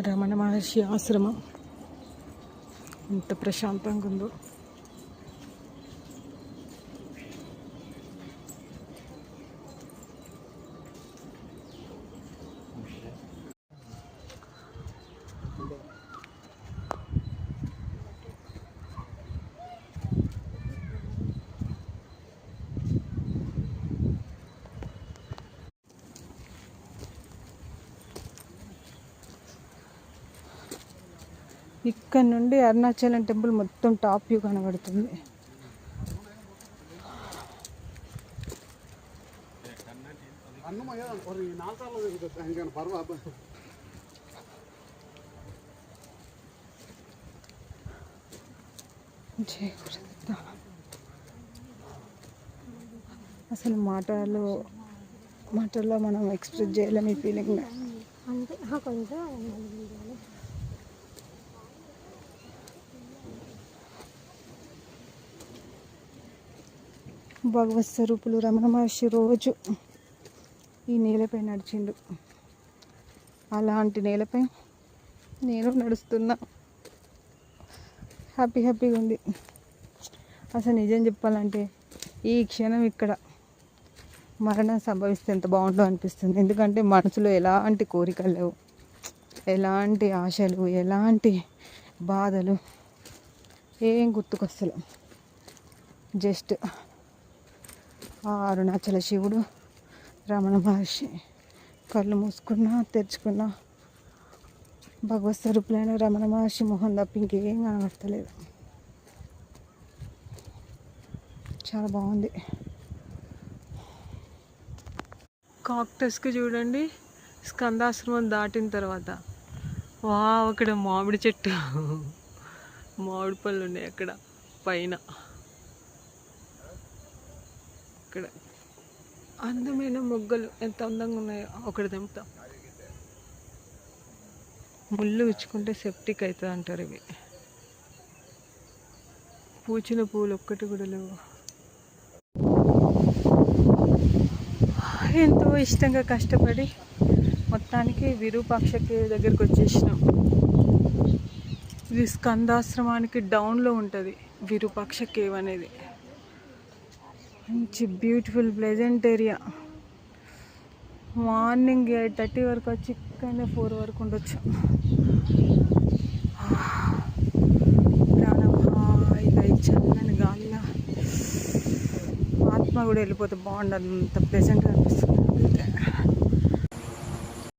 రమణ మహర్షి ఆశ్రమం ఎంత ప్రశాంతంగా ఉందో. ఇక్కడ నుండి అరుణాచలం టెంపుల్ మొత్తం టాప్ వ్యూ కనబడుతుంది. అసలు మాటల్లో మనం ఎక్స్ప్రెస్ చేయలేం ఈ ఫీలింగ్. భగవత్ స్వరూపులు రమణ మహర్షి రోజు ఈ నేలపై నడిచిండు. అలాంటి నేలపై నేను నడుస్తున్నా. హ్యాపీగా ఉంది. అసలు నిజం చెప్పాలంటే ఈ క్షణం ఇక్కడ మరణం సంభవిస్తే ఎంత బాగుంటుందో అనిపిస్తుంది. ఎందుకంటే మనసులో ఎలాంటి కోరికలు లేవు, ఎలాంటి ఆశలు, ఎలాంటి బాధలు ఏం గుర్తుకొస్తలేవు. జస్ట్ ఆ అరుణాచల శివుడు, రమణ మహర్షి, కళ్ళు మూసుకున్నా తెరుచుకున్నా భగవత్ స్వరూపులైన రమణ మహర్షి మొహం తప్ప ఇంకేం కనబడతలేదు. చాలా బాగుంది. కాక్టస్కి చూడండి, స్కందాశ్రమం దాటిన తర్వాత అక్కడ మామిడి చెట్టు, మామిడి పళ్ళు ఉన్నాయి అక్కడ పైన. ఇక్కడ అందమైన మొగ్గలు ఎంత అందంగా ఉన్నాయో. ఒకటి తెంపుతా. ముళ్ళు విచ్చుకుంటే సెప్టిక్ అవుతుంది అంటారు. ఇవి పూచిన పూలు ఒక్కటి కూడా లేవు. ఎంతో ఇష్టంగా కష్టపడి మొత్తానికి విరూపాక్ష కేవ్ దగ్గరికి వచ్చేసినాం. ఇది స్కందాశ్రమానికి డౌన్లో ఉంటుంది విరూపాక్ష కేవ్ అనేది. మంచి బ్యూటిఫుల్ ప్లెజెంట్ ఏరియా. మార్నింగ్ 8:30 వరకు వచ్చి ఇక్కడనే 4 వరకు ఉండొచ్చు. ప్రాణహాయిగా ఈ చల్లని గాలిలో ఆత్మ కూడా వెళ్ళిపోతే బాగుండదు. అంత ప్లెజెంట్గా అనిపిస్తుంది.